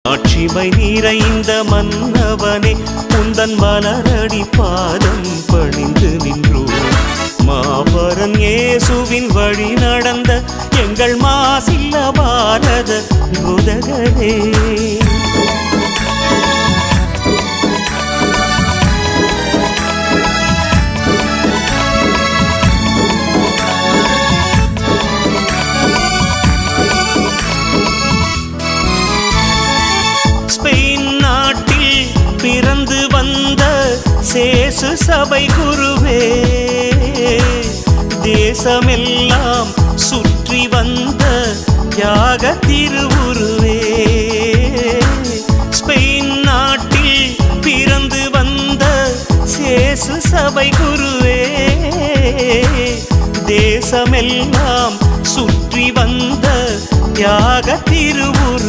ஆட்சிமை நிறைந்த மன்னவனே உந்தன் மலரடி பாதம் பணிந்து நின்றோம். மாபரன் இயேசுவின் வழி நடந்த எங்கள் மாசில்ல பாரத போதகரே. ஸ்பெயின் நாட்டில் பிறந்து வந்த சேசு சபை குருவே, தேசமெல்லாம் சுற்றி வந்த தியாக திருவுருவே. ஸ்பெயின் நாட்டில் பிறந்து வந்த சேசு சபை குருவே, தேசமெல்லாம் சுற்றி வந்த தியாக திருவுருவே.